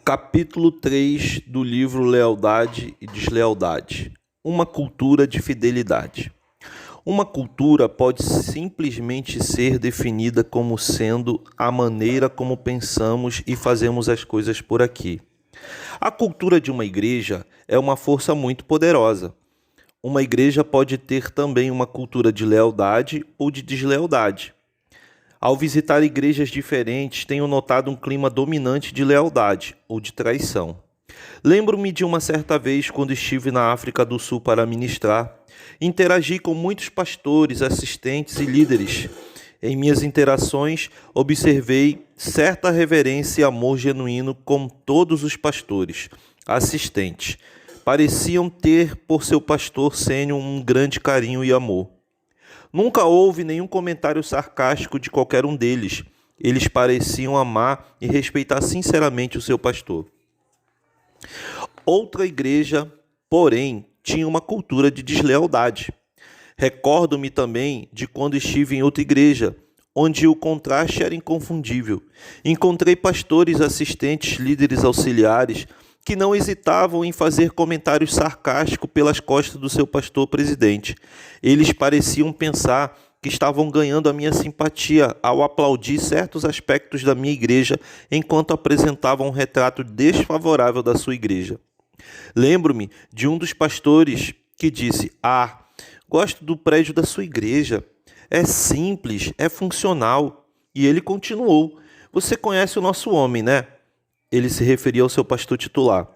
Capítulo 3 do livro Lealdade e Deslealdade. Uma cultura de fidelidade. Uma cultura pode simplesmente ser definida como sendo a maneira como pensamos e fazemos as coisas por aqui. A cultura de uma igreja é uma força muito poderosa. Uma igreja pode ter também uma cultura de lealdade ou de deslealdade. Ao visitar igrejas diferentes, tenho notado um clima dominante de lealdade ou de traição. Lembro-me de uma certa vez, quando estive na África do Sul para ministrar, interagi com muitos pastores, assistentes e líderes. Em minhas interações, observei certa reverência e amor genuíno com todos os pastores, assistentes. Pareciam ter por seu pastor sênior um grande carinho e amor. Nunca houve nenhum comentário sarcástico de qualquer um deles. Eles pareciam amar e respeitar sinceramente o seu pastor. Outra igreja, porém, tinha uma cultura de deslealdade. Recordo-me também de quando estive em outra igreja, onde o contraste era inconfundível. Encontrei pastores, assistentes, líderes auxiliares, que não hesitavam em fazer comentários sarcásticos pelas costas do seu pastor presidente. Eles pareciam pensar que estavam ganhando a minha simpatia ao aplaudir certos aspectos da minha igreja enquanto apresentavam um retrato desfavorável da sua igreja. Lembro-me de um dos pastores que disse: gosto do prédio da sua igreja. É simples, é funcional. E ele continuou: você conhece o nosso homem, né? Ele se referia ao seu pastor titular.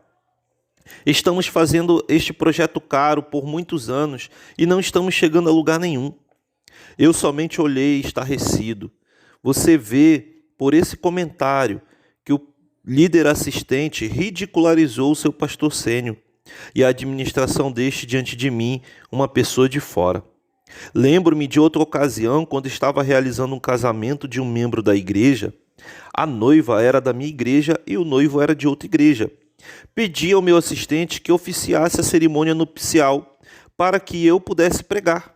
Estamos fazendo este projeto caro por muitos anos e não estamos chegando a lugar nenhum. Eu somente olhei estarrecido. Você vê, por esse comentário, que o líder assistente ridicularizou o seu pastor sênior e a administração deste diante de mim, uma pessoa de fora. Lembro-me de outra ocasião, quando estava realizando um casamento de um membro da igreja. A noiva era da minha igreja e o noivo era de outra igreja. Pedi ao meu assistente que oficiasse a cerimônia nupcial para que eu pudesse pregar.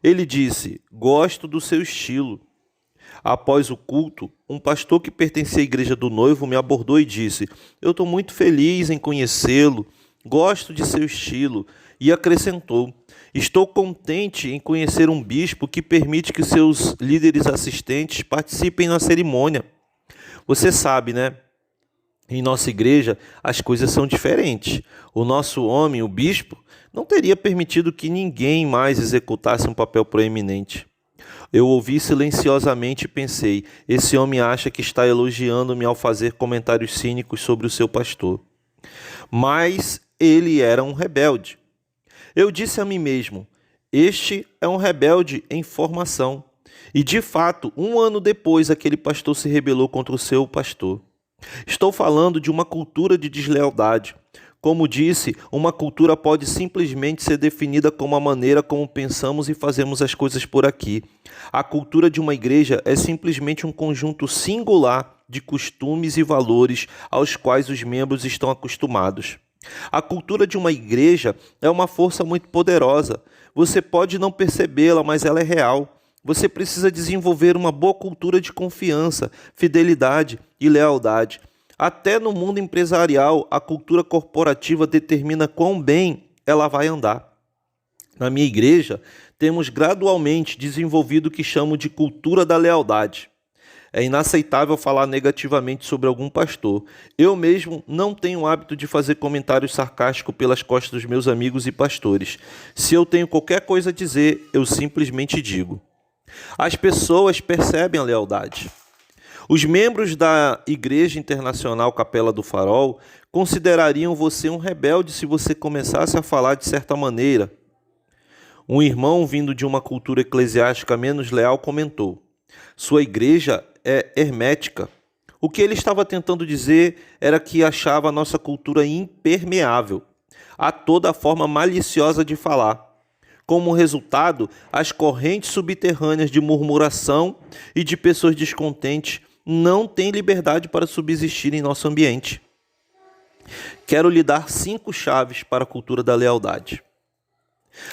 Ele disse: gosto do seu estilo. Após o culto, um pastor que pertencia à igreja do noivo me abordou e disse: eu estou muito feliz em conhecê-lo, gosto de seu estilo. E acrescentou: estou contente em conhecer um bispo que permite que seus líderes assistentes participem na cerimônia. Você sabe, né? Em nossa igreja, as coisas são diferentes. O nosso homem, o bispo, não teria permitido que ninguém mais executasse um papel proeminente. Eu ouvi silenciosamente e pensei: esse homem acha que está elogiando-me ao fazer comentários cínicos sobre o seu pastor. Mas ele era um rebelde. Eu disse a mim mesmo: este é um rebelde em formação. E, de fato, um ano depois, aquele pastor se rebelou contra o seu pastor. Estou falando de uma cultura de deslealdade. Como disse, uma cultura pode simplesmente ser definida como a maneira como pensamos e fazemos as coisas por aqui. A cultura de uma igreja é simplesmente um conjunto singular de costumes e valores aos quais os membros estão acostumados. A cultura de uma igreja é uma força muito poderosa. Você pode não percebê-la, mas ela é real. Você precisa desenvolver uma boa cultura de confiança, fidelidade e lealdade. Até no mundo empresarial, a cultura corporativa determina quão bem ela vai andar. Na minha igreja, temos gradualmente desenvolvido o que chamo de cultura da lealdade. É inaceitável falar negativamente sobre algum pastor. Eu mesmo não tenho o hábito de fazer comentários sarcásticos pelas costas dos meus amigos e pastores. Se eu tenho qualquer coisa a dizer, eu simplesmente digo. As pessoas percebem a lealdade. Os membros da Igreja Internacional Capela do Farol considerariam você um rebelde se você começasse a falar de certa maneira. Um irmão vindo de uma cultura eclesiástica menos leal comentou: sua igreja é hermética. O que ele estava tentando dizer era que achava a nossa cultura impermeável a toda forma maliciosa de falar. Como resultado, as correntes subterrâneas de murmuração e de pessoas descontentes não têm liberdade para subsistir em nosso ambiente. Quero lhe dar 5 chaves para a cultura da lealdade.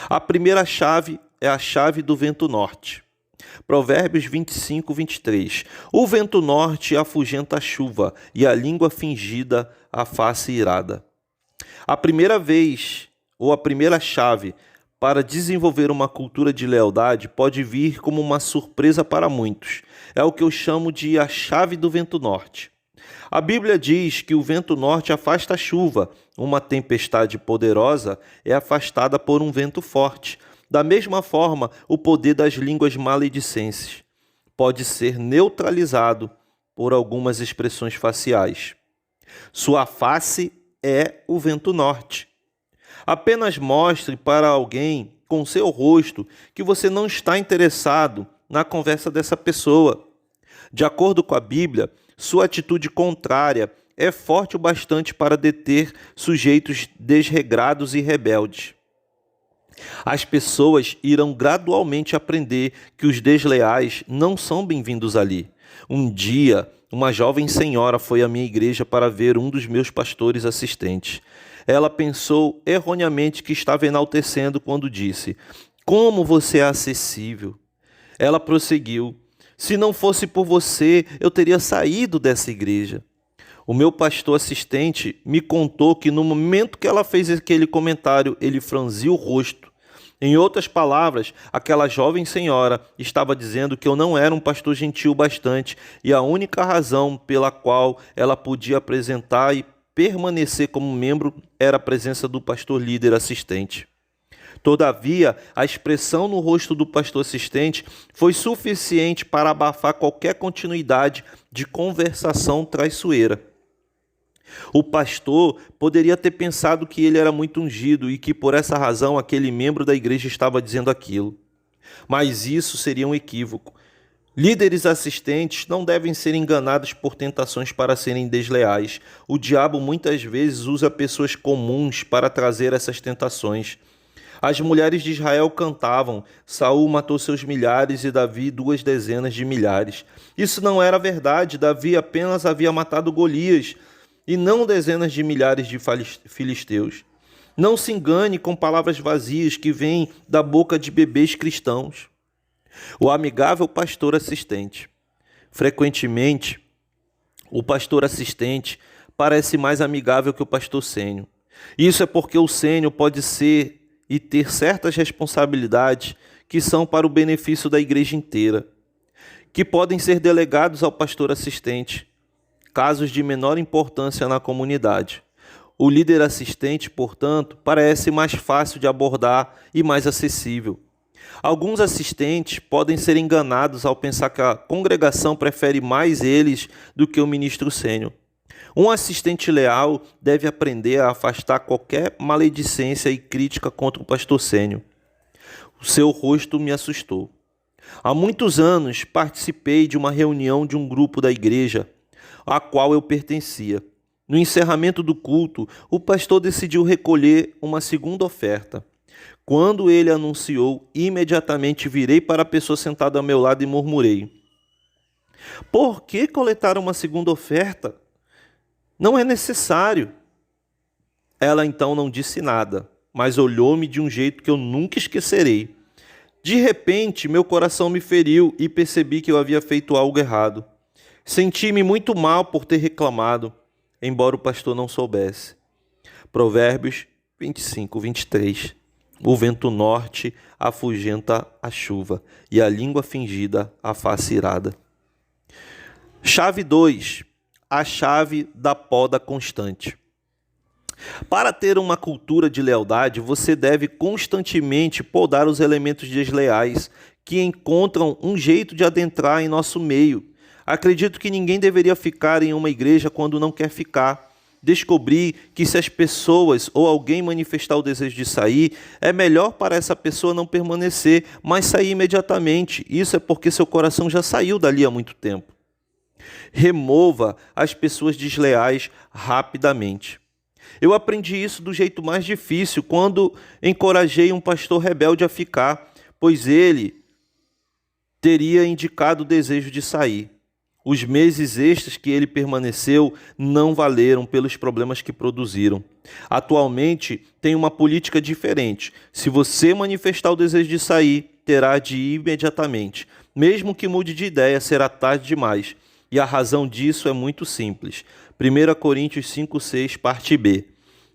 A primeira chave é a chave do vento norte. Provérbios 25, 23. O vento norte afugenta a chuva, e a língua fingida a face irada. A primeira vez, ou a primeira chave, para desenvolver uma cultura de lealdade pode vir como uma surpresa para muitos. É o que eu chamo de a chave do vento norte. A Bíblia diz que o vento norte afasta a chuva. Uma tempestade poderosa é afastada por um vento forte. Da mesma forma, o poder das línguas maledicentes pode ser neutralizado por algumas expressões faciais. Sua face é o vento norte. Apenas mostre para alguém com seu rosto que você não está interessado na conversa dessa pessoa. De acordo com a Bíblia, sua atitude contrária é forte o bastante para deter sujeitos desregrados e rebeldes. As pessoas irão gradualmente aprender que os desleais não são bem-vindos ali. Um dia, uma jovem senhora foi à minha igreja para ver um dos meus pastores assistentes. Ela pensou erroneamente que estava enaltecendo quando disse: "Como você é acessível." Ela prosseguiu: "Se não fosse por você, eu teria saído dessa igreja." O meu pastor assistente me contou que no momento que ela fez aquele comentário, ele franziu o rosto. Em outras palavras, aquela jovem senhora estava dizendo que eu não era um pastor gentil bastante e a única razão pela qual ela podia apresentar e permanecer como membro era a presença do pastor líder assistente. Todavia, a expressão no rosto do pastor assistente foi suficiente para abafar qualquer continuidade de conversação traiçoeira. O pastor poderia ter pensado que ele era muito ungido e que por essa razão aquele membro da igreja estava dizendo aquilo. Mas isso seria um equívoco. Líderes assistentes não devem ser enganados por tentações para serem desleais. O diabo muitas vezes usa pessoas comuns para trazer essas tentações. As mulheres de Israel cantavam: Saul matou seus milhares e Davi 200 de milhares. Isso não era verdade. Davi apenas havia matado Golias e não dezenas de milhares de filisteus. Não se engane com palavras vazias que vêm da boca de bebês cristãos. O amigável pastor assistente. Frequentemente, o pastor assistente parece mais amigável que o pastor sênior. Isso é porque o sênior pode ser e ter certas responsabilidades que são para o benefício da igreja inteira, que podem ser delegados ao pastor assistente, casos de menor importância na comunidade. O líder assistente, portanto, parece mais fácil de abordar e mais acessível. Alguns assistentes podem ser enganados ao pensar que a congregação prefere mais eles do que o ministro sênior. Um assistente leal deve aprender a afastar qualquer maledicência e crítica contra o pastor sênior. O seu rosto me assustou. Há muitos anos participei de uma reunião de um grupo da igreja a qual eu pertencia. No encerramento do culto, o pastor decidiu recolher uma segunda oferta. Quando ele anunciou, imediatamente virei para a pessoa sentada ao meu lado e murmurei: "Por que coletar uma segunda oferta? Não é necessário." Ela então não disse nada, mas olhou-me de um jeito que eu nunca esquecerei. De repente, meu coração me feriu e percebi que eu havia feito algo errado. Senti-me muito mal por ter reclamado, embora o pastor não soubesse. Provérbios 25, 23. O vento norte afugenta a chuva, e a língua fingida a face irada. Chave 2. A chave da poda constante. Para ter uma cultura de lealdade, você deve constantemente podar os elementos desleais que encontram um jeito de adentrar em nosso meio. Acredito que ninguém deveria ficar em uma igreja quando não quer ficar. Descobri que se as pessoas ou alguém manifestar o desejo de sair, é melhor para essa pessoa não permanecer, mas sair imediatamente. Isso é porque seu coração já saiu dali há muito tempo. Remova as pessoas desleais rapidamente. Eu aprendi isso do jeito mais difícil quando encorajei um pastor rebelde a ficar, pois ele teria indicado o desejo de sair. Os meses extras que ele permaneceu não valeram pelos problemas que produziram. Atualmente, tem uma política diferente. Se você manifestar o desejo de sair, terá de ir imediatamente. Mesmo que mude de ideia, será tarde demais. E a razão disso é muito simples. 1 Coríntios 5,6, parte B.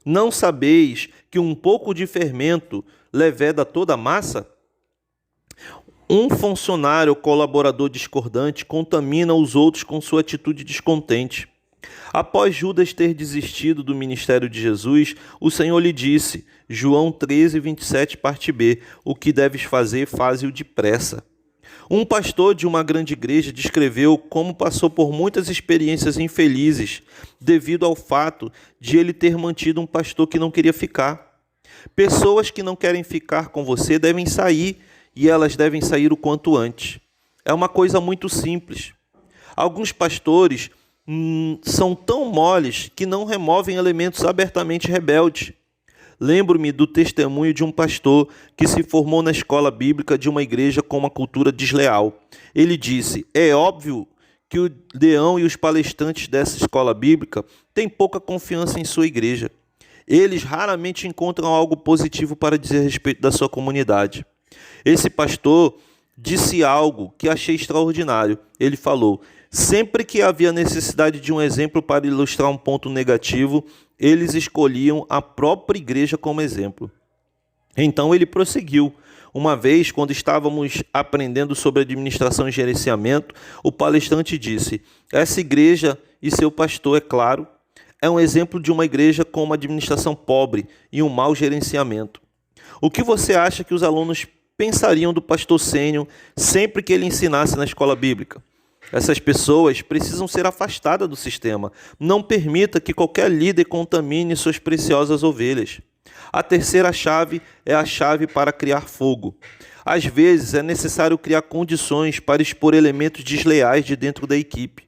Não sabeis que um pouco de fermento leveda toda a massa? Um funcionário ou colaborador discordante contamina os outros com sua atitude descontente. Após Judas ter desistido do ministério de Jesus, o Senhor lhe disse, João 13, 27, parte B, o que deves fazer, faze-o depressa. Um pastor de uma grande igreja descreveu como passou por muitas experiências infelizes devido ao fato de ele ter mantido um pastor que não queria ficar. Pessoas que não querem ficar com você devem sair e elas devem sair o quanto antes. É uma coisa muito simples. Alguns pastores são tão moles que não removem elementos abertamente rebeldes. Lembro-me do testemunho de um pastor que se formou na escola bíblica de uma igreja com uma cultura desleal. Ele disse, é óbvio que o Leão e os palestrantes dessa escola bíblica têm pouca confiança em sua igreja. Eles raramente encontram algo positivo para dizer a respeito da sua comunidade. Esse pastor disse algo que achei extraordinário. Ele falou, sempre que havia necessidade de um exemplo para ilustrar um ponto negativo, eles escolhiam a própria igreja como exemplo. Então ele prosseguiu. Uma vez, quando estávamos aprendendo sobre administração e gerenciamento, o palestrante disse, essa igreja e seu pastor, é claro, é um exemplo de uma igreja com uma administração pobre e um mau gerenciamento. O que você acha que os alunos pensariam do pastor sênior sempre que ele ensinasse na escola bíblica? Essas pessoas precisam ser afastadas do sistema. Não permita que qualquer líder contamine suas preciosas ovelhas. A terceira chave é a chave para criar fogo. Às vezes é necessário criar condições para expor elementos desleais de dentro da equipe.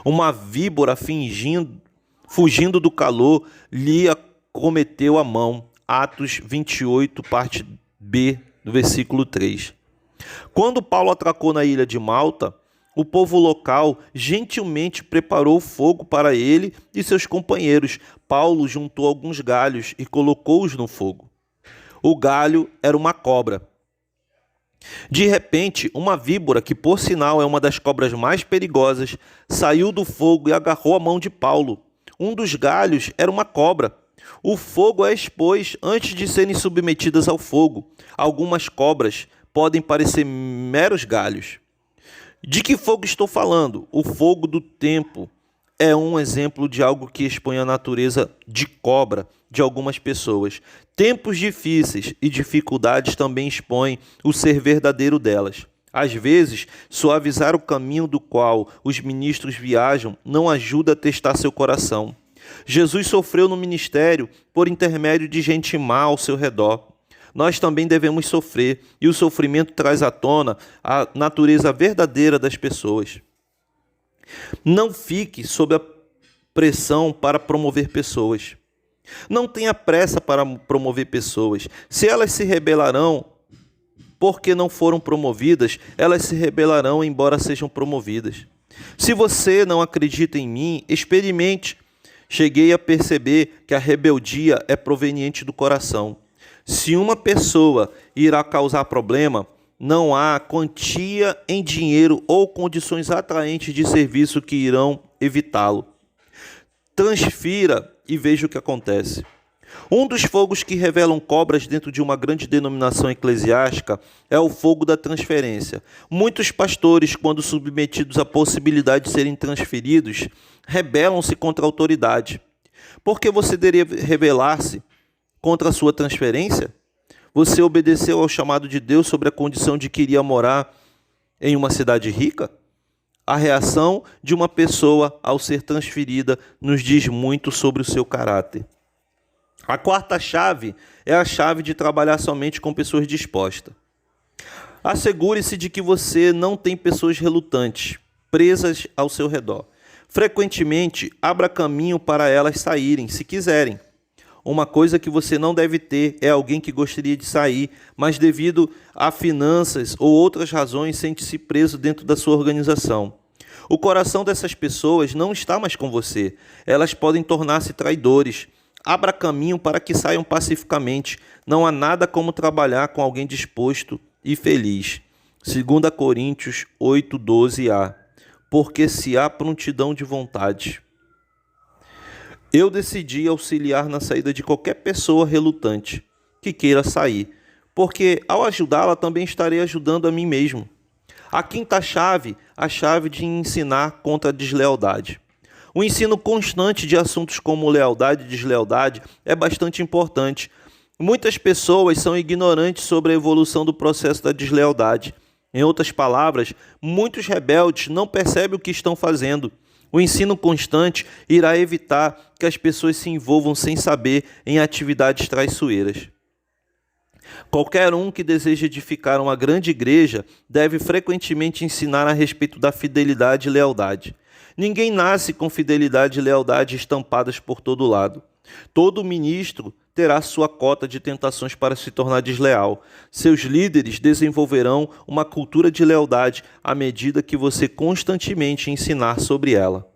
Uma víbora fugindo do calor lhe acometeu a mão. Atos 28, parte B, do versículo 3. Quando Paulo atracou na ilha de Malta, o povo local gentilmente preparou fogo para ele e seus companheiros. Paulo juntou alguns galhos e colocou-os no fogo. O galho era uma cobra. De repente, uma víbora, que por sinal é uma das cobras mais perigosas, saiu do fogo e agarrou a mão de Paulo. Um dos galhos era uma cobra. O fogo a expôs antes de serem submetidas ao fogo. Algumas cobras podem parecer meros galhos. De que fogo estou falando? O fogo do tempo é um exemplo de algo que expõe a natureza de cobra de algumas pessoas. Tempos difíceis e dificuldades também expõem o ser verdadeiro delas. Às vezes, suavizar o caminho do qual os ministros viajam não ajuda a testar seu coração. Jesus sofreu no ministério por intermédio de gente má ao seu redor. Nós também devemos sofrer, e o sofrimento traz à tona a natureza verdadeira das pessoas. Não fique sob a pressão para promover pessoas. Não tenha pressa para promover pessoas. Se elas se rebelarão porque não foram promovidas, elas se rebelarão embora sejam promovidas. Se você não acredita em mim, experimente. Cheguei a perceber que a rebeldia é proveniente do coração. Se uma pessoa irá causar problema, não há quantia em dinheiro ou condições atraentes de serviço que irão evitá-lo. Transfira e veja o que acontece. Um dos fogos que revelam cobras dentro de uma grande denominação eclesiástica é o fogo da transferência. Muitos pastores, quando submetidos à possibilidade de serem transferidos, rebelam-se contra a autoridade. Por que você deveria rebelar-se contra a sua transferência? Você obedeceu ao chamado de Deus sobre a condição de que iria morar em uma cidade rica? A reação de uma pessoa ao ser transferida nos diz muito sobre o seu caráter. A quarta chave é a chave de trabalhar somente com pessoas dispostas. Assegure-se de que você não tem pessoas relutantes, presas ao seu redor. Frequentemente, abra caminho para elas saírem, se quiserem. Uma coisa que você não deve ter é alguém que gostaria de sair, mas devido a finanças ou outras razões sente-se preso dentro da sua organização. O coração dessas pessoas não está mais com você. Elas podem tornar-se traidores. Abra caminho para que saiam pacificamente. Não há nada como trabalhar com alguém disposto e feliz. 2 Coríntios 8:12a. Porque se há prontidão de vontade. Eu decidi auxiliar na saída de qualquer pessoa relutante que queira sair, porque ao ajudá-la também estarei ajudando a mim mesmo. A quinta chave, a chave de ensinar contra a deslealdade. O ensino constante de assuntos como lealdade e deslealdade é bastante importante. Muitas pessoas são ignorantes sobre a evolução do processo da deslealdade. Em outras palavras, muitos rebeldes não percebem o que estão fazendo. O ensino constante irá evitar que as pessoas se envolvam sem saber em atividades traiçoeiras. Qualquer um que deseja edificar uma grande igreja deve frequentemente ensinar a respeito da fidelidade e lealdade. Ninguém nasce com fidelidade e lealdade estampadas por todo lado. Todo ministro terá sua cota de tentações para se tornar desleal. Seus líderes desenvolverão uma cultura de lealdade à medida que você constantemente ensinar sobre ela.